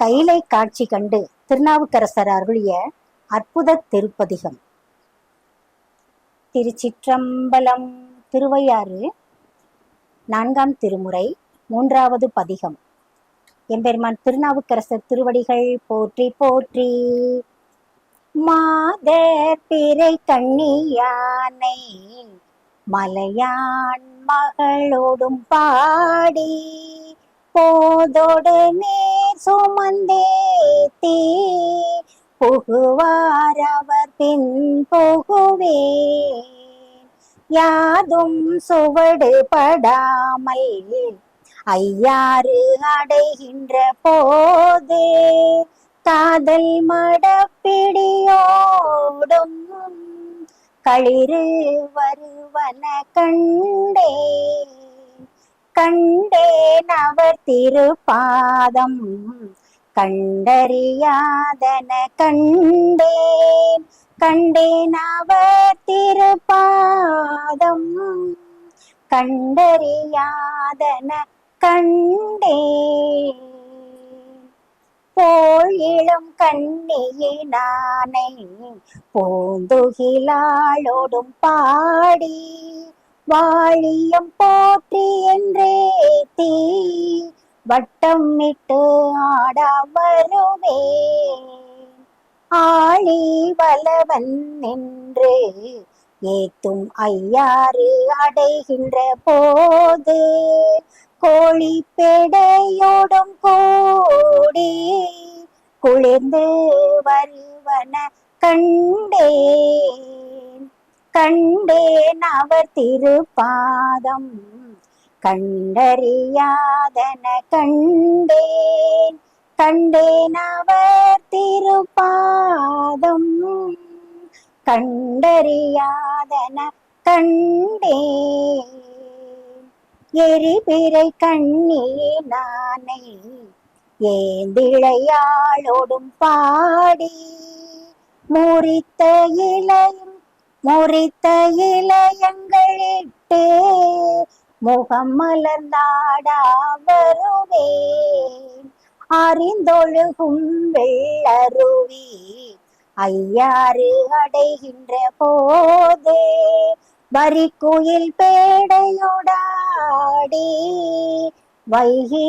கைலை காட்சி கண்டு திருநாவுக்கரசர் அருளிய அற்புத திருப்பதிகம். திருச்சிற்றம்பலம். திருவையாறு 4ஆம் திருமுறை 3வது பதிகம். எம்பெருமான் திருநாவுக்கரசர் திருவடிகள் போற்றி போற்றி. மாதர் பிறை கண்ணியானை மலையான் மகளோடும் பாடி போதோடு நேர் சுமந்தேத்தி புகுவார் அவர் பின் புகுவேன். யாதும் சுவடு படாமல் ஐயாறு அடைகின்ற போது காதல் மடப்பிடியோடும் களிறு வருவன கண்டேன். கண்டேன் அவர் திருப்பாதம் கண்டறியாதன கண்டேன். கண்டேன் அவர் திருப்பாதம் கண்டறியாதன கண்டேன். போல் இளம் கண்ணியினானை பூந்துகிலாளோடும் பாடி வாழியம் போற்றி என்றேத்தி வட்டம் இட்டு ஆட வருவேன். ஆழி வலவன் நின்று ஏத்தும் ஐயாறு அடைகின்ற போது கோழி பேடையோடும் கூடி குளிர்ந்து வருவன கண்டேன். கண்டேன் அவர் திருப்பாதம் கண்டறியாதன கண்டேன். கண்டேன் அவர் திருப்பாதம் கண்டறியாதன கண்டேன். எரிபிறை கண்ணியினானை ஏந்திழையாளோடும் பாடி முறித்த இளையங்களிட்டு முகம் மலர்ந்தாடா வருவேன். அறிந்தொழுகும் வெள்ளருவி ஐயாறு அடைகின்ற போது வரிக்குயில் பேடையோடாடி வைகி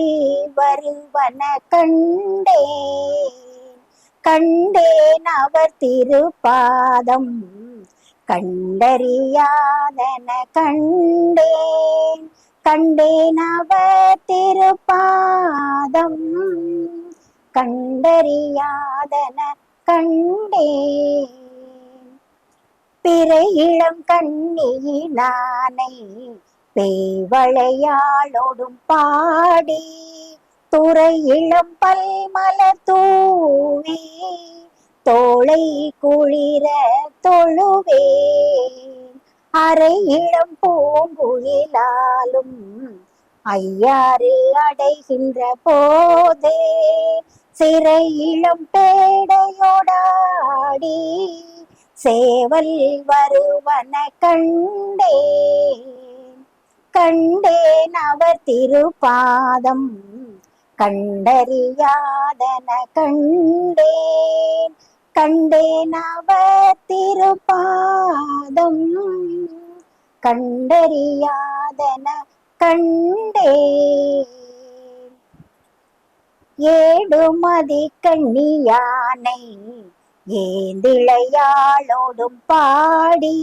வருவன கண்டேன். கண்டேன் அவர் திருப்பாதம் கண்டறியாதன கண்டேன். கண்டேன் அவர் திருப்பாதம் கண்டறியாதன கண்டேன். பிறை இளம் கண்ணியினானை பேய்வளையாளோடும் பாடி துறை இளம் பல்மலர் தூவி தோளை குளிர தொழுவேன். அரை இளம் பூங்குயிலாலும் ஐயாறு அடைகின்ற போதே சிறை இளம் பேடையோடாடி சேவல் வருவன கண்டேன். கண்டேன் அவர் திருப்பாதம் கண்டறியாதன கண்டேன். கண்டேன் அவர் திருப்பாதம் கண்டறியாதன கண்டேன். ஏடுமதி கண்ணியானை ஏந்திழையாளோடும் பாடி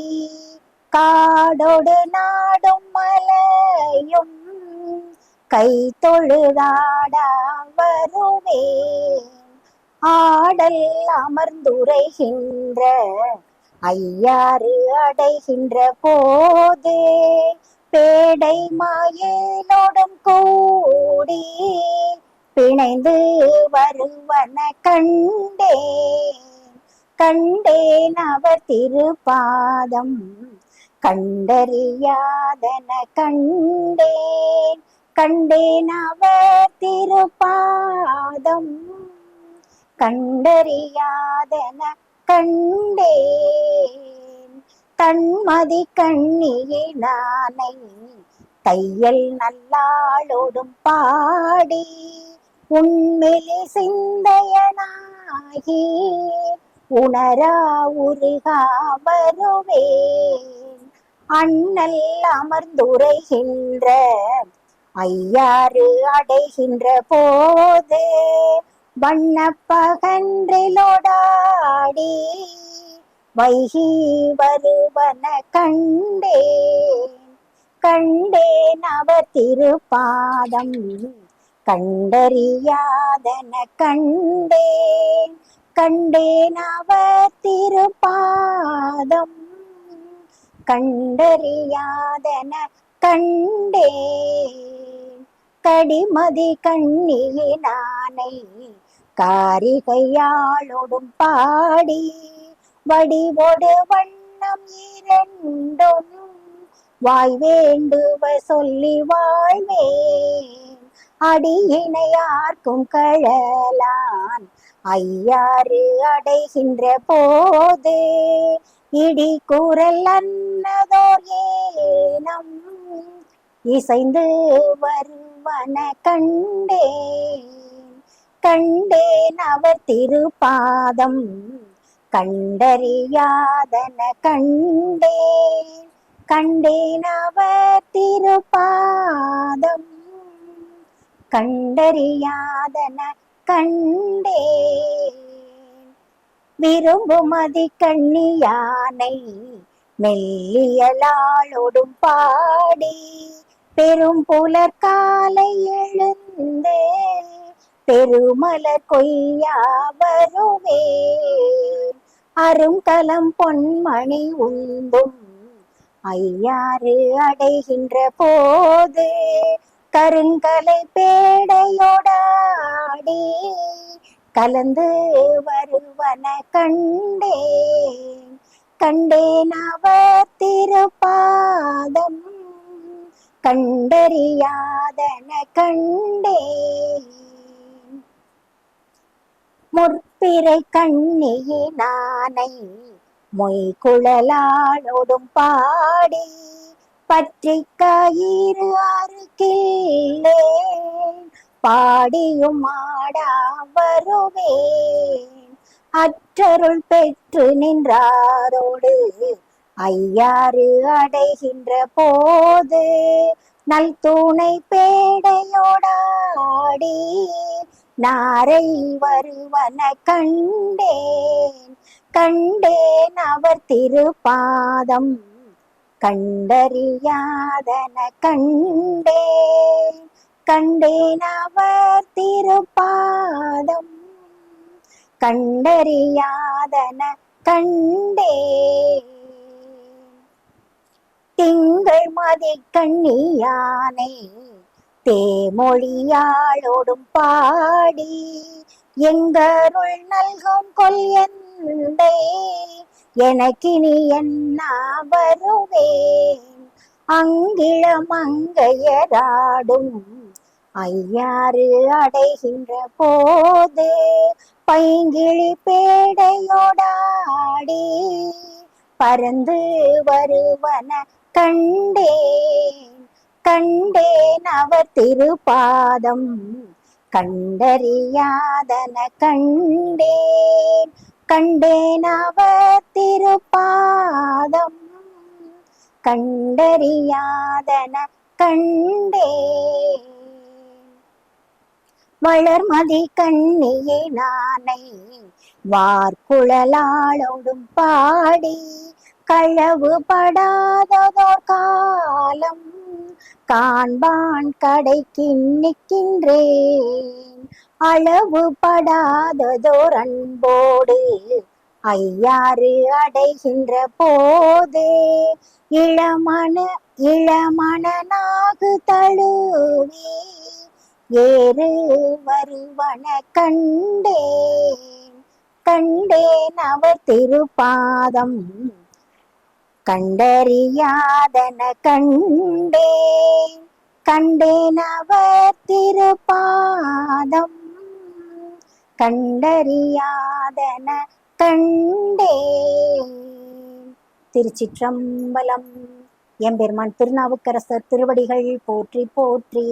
காடோடு நாடும் மலையும் கை தொழுதாட வருவேன். ஆடல் அமர்ந்துரைகின்ற ஐயாறு அடைகின்ற போது பேடை மாயலோடும் கூடி பிணைந்து வருவன கண்டேன். கண்டேன் அவர் திருப்பாதம் கண்டறியாதன கண்டேன். கண்டேன் அவர் திருப்பாதம் கண்டறியாதன கண்டேன். தன்மதி கண்ணியினானை தையல் நல்லாளோடும் பாடி உண்மெலி சிந்தையனாகி உணரா உருகா வருவேன். அண்ணல் அமர்ந்துரைகின்ற ஐயாறு அடைகின்ற போது வண்ணப்பகன்றிலோடாடி வைகி வருவன கண்டேன். கண்டேன் அவர் திருப்பாதம் கண்டறியாதன கண்டேன். கண்டேன் அவர் திருப்பாதம் கண்டறியாதன கண்டேன். கடிமதி கண்ணியினானை காரிகையாளோடும் பாடி வடிவோடு வண்ணம் இரண்டும் வாய் வேண்டுவ சொல்லி வாழ்வேன். அடியினையார்க்கும் கழலான் ஐயாறு அடைகின்ற போது இடி கூறல் அன்னதோர் ஏனம் இசைந்து வருவன கண்டேன். கண்டேன் அவர் திருப்பாதம் கண்டறியாதன கண்டேன். கண்டேன் அவர் திருப்பாதம் கண்டறியாதன கண்டேன். விரும்புமதி கண்ணியானை மெல்லியலாளோடும் பாடி பெரும் புலற்காலை எழுந்தே பெருமலர் கொய்யா வருவேன். அருங்கலம் பொன்மணி உந்தும் ஐயாறு அடைகின்ற போது கருங்கலை பேடையோடாடி கலந்து வருவன கண்டேன். கண்டேன் அவர் திருப்பாதம் கண்டறியாதன கண்டேன். முற்பிறை கண்ணியினானை மொய்குழலாளோடும் பாடி பற்றி கயிறு அறுக்கில்லேன் பாடியும் ஆடா வருவேன். அற்றருள் பெற்று நின்றாரோடு ஐயாறு அடைகின்ற போது நல் தூணை பேடையோடாடி நாரை வருவன கண்டேன். கண்டேன் அவர் திருப்பாதம் கண்டறியாதன கண்டேன். கண்டேன் அவர் திருப்பாதம் கண்டறியாதன கண்டேன். திங்கள் மதி கண்ணியானை தேமொழியாளோடும் பாடி எங்கருள் நல்கும் கொல் எந்தை எனக்கினி என்ன வருவேன். அங்கிளமங்கையராடும் ஐயாறு அடைகின்ற போது பைங்கிழி பேடையோடாடி பறந்து வருவன கண்டேன். கண்டேன் அவர் திருப்பாதம் கண்டறியாதன கண்டேன். கண்டேன் அவர் திருப்பாதம் கண்டறியாதன கண்டேன். வளர்மதி கண்ணியினானை வார்குழலாளோடும் பாடி களவு படாததோர் காலம் காண்பான் கடைக்கு நிற்கின்றேன். அளவு படாததோர் அன்போடு ஐயாறு அடைகின்ற போது இளமணனாகு தழுவி ஏறு வருவன கண்டேன். கண்டேன் அவர் திருப்பாதம் கண்டறியாதன கண்டேன். கண்டேன் அவர் திருப்பாதம் கண்டறியாதன கண்டேன். திருச்சிற்றம்பலம். எம்பெருமான் திருநாவுக்கரசர் திருவடிகள் போற்றி போற்றி.